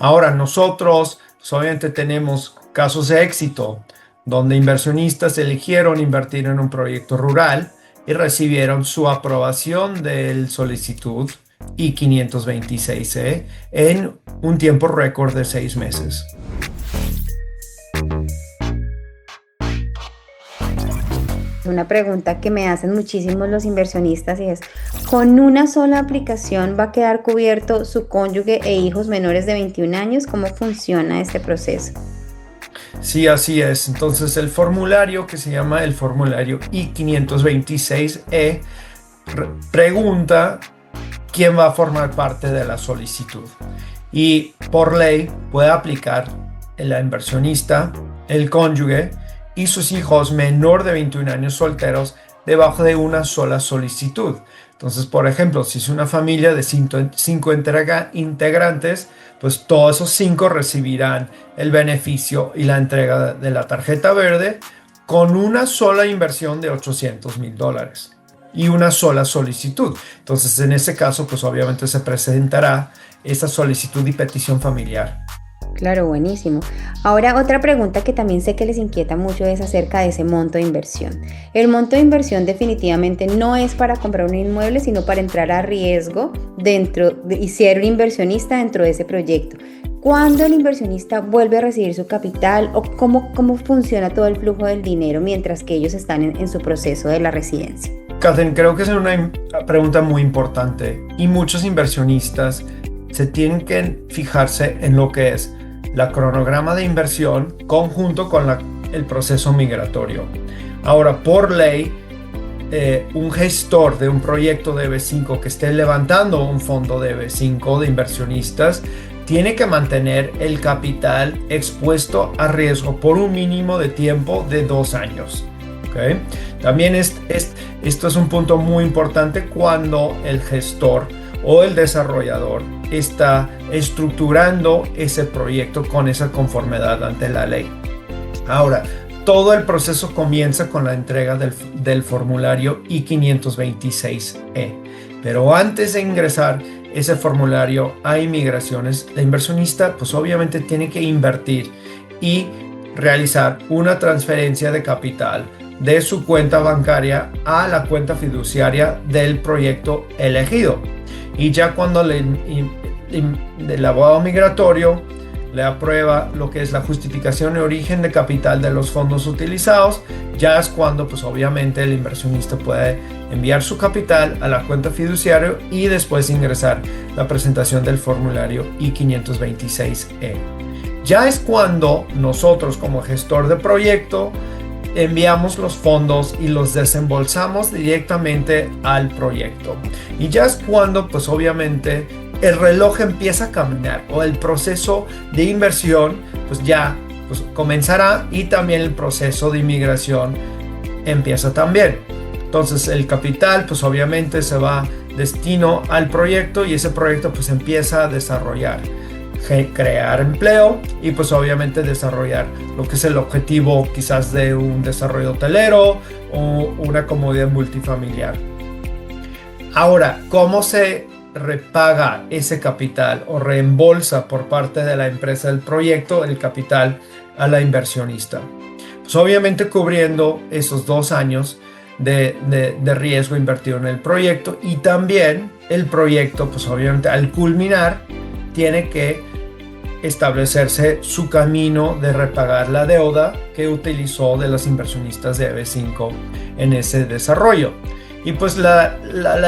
Ahora, nosotros pues, obviamente tenemos casos de éxito donde inversionistas eligieron invertir en un proyecto rural y recibieron su aprobación del solicitud I-526E en un tiempo récord de 6 meses. Una pregunta que me hacen muchísimos los inversionistas y es, ¿con una sola aplicación va a quedar cubierto su cónyuge e hijos menores de 21 años? ¿Cómo funciona este proceso? Sí, así es. Entonces, el formulario que se llama el formulario I-526E pregunta quién va a formar parte de la solicitud. Y por ley puede aplicar la inversionista, el cónyuge y sus hijos menor de 21 años solteros debajo de una sola solicitud. Entonces, por ejemplo, si es una familia de cinco integrantes, pues todos esos 5 recibirán el beneficio y la entrega de la tarjeta verde con una sola inversión de $800,000 y una sola solicitud. Entonces, en ese caso, pues obviamente se presentará esa solicitud y petición familiar. Claro, buenísimo. Ahora, otra pregunta que también sé que les inquieta mucho es acerca de ese monto de inversión. El monto de inversión definitivamente no es para comprar un inmueble, sino para entrar a riesgo y ser un inversionista dentro de ese proyecto. ¿Cuándo el inversionista vuelve a recibir su capital o cómo funciona todo el flujo del dinero mientras que ellos están en su proceso de la residencia? Catherine, creo que es una pregunta muy importante y muchos inversionistas se tienen que fijarse en lo que es la cronograma de inversión conjunto con el proceso migratorio. Ahora, por ley, un gestor de un proyecto de EB5 que esté levantando un fondo de EB5 de inversionistas tiene que mantener el capital expuesto a riesgo por un mínimo de tiempo de 2 años. ¿Okay? También esto es un punto muy importante cuando el gestor o el desarrollador está estructurando ese proyecto con esa conformidad ante la ley. Ahora, todo el proceso comienza con la entrega del formulario I-526E. Pero antes de ingresar ese formulario a inmigraciones, la inversionista pues obviamente tiene que invertir y realizar una transferencia de capital de su cuenta bancaria a la cuenta fiduciaria del proyecto elegido. Y ya cuando el abogado migratorio le aprueba lo que es la justificación de origen de capital de los fondos utilizados, ya es cuando pues obviamente el inversionista puede enviar su capital a la cuenta fiduciaria y después ingresar la presentación del formulario I-526E. Ya es cuando nosotros como gestor de proyecto enviamos los fondos y los desembolsamos directamente al proyecto. Y ya es cuando, pues obviamente, el reloj empieza a caminar o el proceso de inversión, pues ya comenzará y también el proceso de inmigración empieza también. Entonces el capital, pues obviamente se va destino al proyecto y ese proyecto pues empieza a desarrollar, crear empleo y pues obviamente desarrollar lo que es el objetivo quizás de un desarrollo hotelero o una comunidad multifamiliar. Ahora, ¿cómo se repaga ese capital o reembolsa por parte de la empresa del proyecto el capital a la inversionista? Pues obviamente cubriendo esos 2 años de riesgo invertido en el proyecto y también el proyecto pues obviamente al culminar tiene que establecerse su camino de repagar la deuda que utilizó de los inversionistas de EB5 en ese desarrollo. Y pues la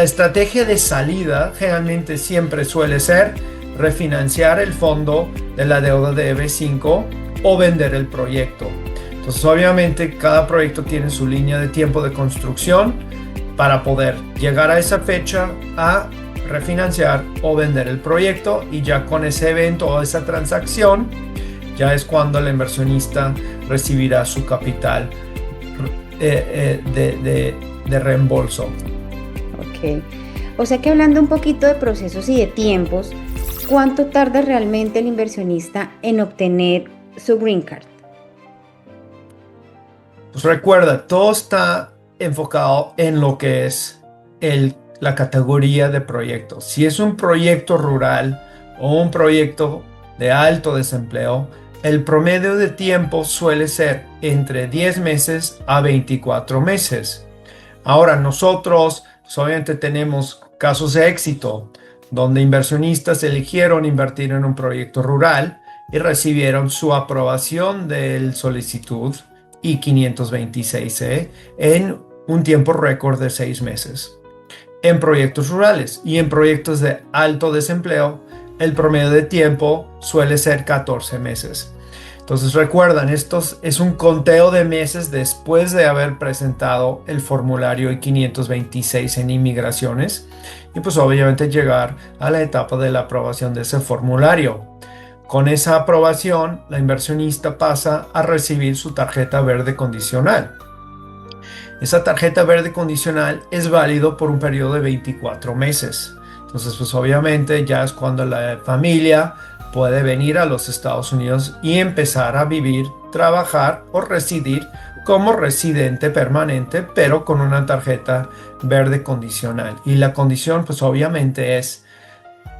estrategia de salida generalmente siempre suele ser refinanciar el fondo de la deuda de EB5 o vender el proyecto. Entonces obviamente cada proyecto tiene su línea de tiempo de construcción para poder llegar a esa fecha a refinanciar o vender el proyecto y ya con ese evento o esa transacción ya es cuando el inversionista recibirá su capital de reembolso. Ok, o sea que hablando un poquito de procesos y de tiempos, ¿cuánto tarda realmente el inversionista en obtener su Green Card? Pues recuerda, todo está enfocado en lo que es la categoría de proyecto. Si es un proyecto rural o un proyecto de alto desempleo, el promedio de tiempo suele ser entre 10 meses a 24 meses. Ahora nosotros pues, obviamente tenemos casos de éxito donde inversionistas eligieron invertir en un proyecto rural y recibieron su aprobación de solicitud I-526E en un tiempo récord de 6 meses. En proyectos rurales y en proyectos de alto desempleo, el promedio de tiempo suele ser 14 meses. Entonces recuerdan, esto es un conteo de meses después de haber presentado el formulario I-526 en inmigraciones y pues obviamente llegar a la etapa de la aprobación de ese formulario. Con esa aprobación, la inversionista pasa a recibir su tarjeta verde condicional. Esa tarjeta verde condicional es válido por un periodo de 24 meses. Entonces, pues obviamente ya es cuando la familia puede venir a los Estados Unidos y empezar a vivir, trabajar o residir como residente permanente, pero con una tarjeta verde condicional. Y la condición, pues obviamente es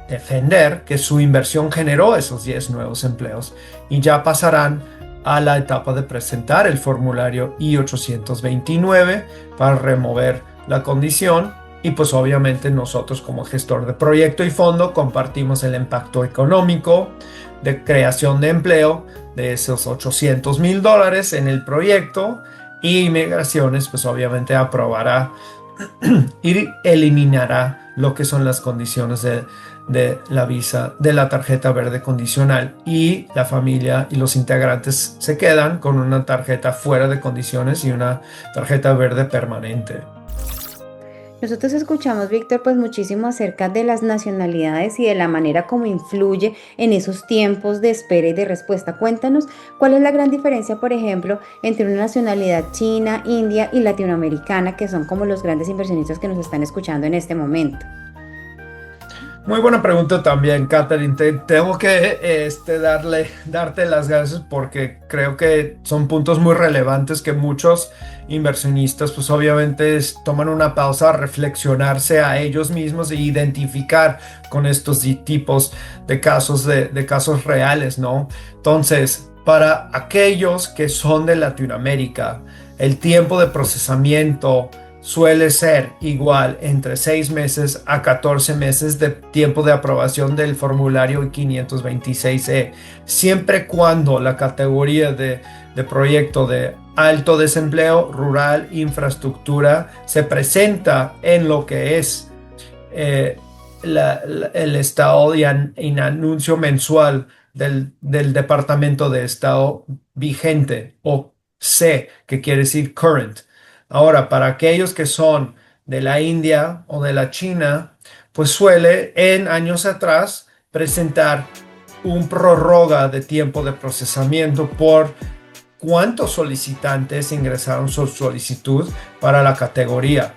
defender que su inversión generó esos 10 nuevos empleos y ya pasarán a la etapa de presentar el formulario I-829 para remover la condición y pues obviamente nosotros como gestor de proyecto y fondo compartimos el impacto económico de creación de empleo de esos $800,000 en el proyecto y Inmigraciones pues obviamente aprobará y eliminará lo que son las condiciones de la visa, de la tarjeta verde condicional y la familia y los integrantes se quedan con una tarjeta fuera de condiciones y una tarjeta verde permanente. Nosotros escuchamos, Víctor, pues muchísimo acerca de las nacionalidades y de la manera como influye en esos tiempos de espera y de respuesta. Cuéntanos cuál es la gran diferencia, por ejemplo, entre una nacionalidad china, india y latinoamericana, que son como los grandes inversionistas que nos están escuchando en este momento. Muy buena pregunta también, Catherine. Tengo que darte las gracias porque creo que son puntos muy relevantes que muchos inversionistas pues obviamente toman una pausa a reflexionarse a ellos mismos e identificar con estos tipos de casos reales, ¿no? Entonces, para aquellos que son de Latinoamérica, el tiempo de procesamiento suele ser igual entre 6 meses a 14 meses de tiempo de aprobación del formulario I-526E, siempre cuando la categoría de proyecto de alto desempleo, rural, infraestructura, se presenta en lo que es el estado en anuncio mensual del Departamento de Estado vigente, o C, que quiere decir current. Ahora, para aquellos que son de la India o de la China, pues suele en años atrás presentar un prórroga de tiempo de procesamiento por cuántos solicitantes ingresaron su solicitud para la categoría.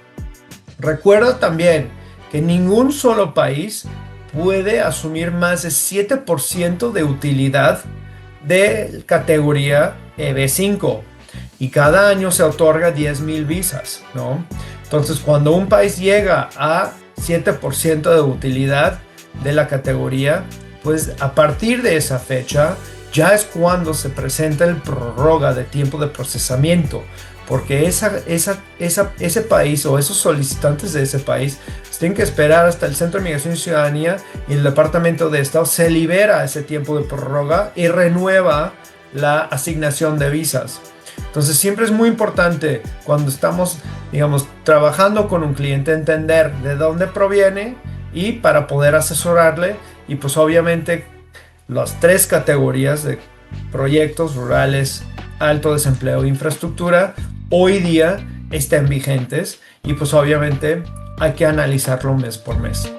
Recuerda también que ningún solo país puede asumir más de 7% de utilidad de categoría EB5. Y cada año se otorga 10,000 visas, ¿no? Entonces, cuando un país llega a 7% de utilidad de la categoría, pues a partir de esa fecha ya es cuando se presenta el prórroga de tiempo de procesamiento, porque ese país o esos solicitantes de ese país tienen que esperar hasta el Centro de Migración y Ciudadanía y el Departamento de Estado se libera ese tiempo de prórroga y renueva la asignación de visas. Entonces siempre es muy importante cuando estamos, digamos, trabajando con un cliente entender de dónde proviene y para poder asesorarle y pues obviamente las 3 categorías de proyectos rurales, alto desempleo e infraestructura hoy día estén vigentes y pues obviamente hay que analizarlo mes por mes.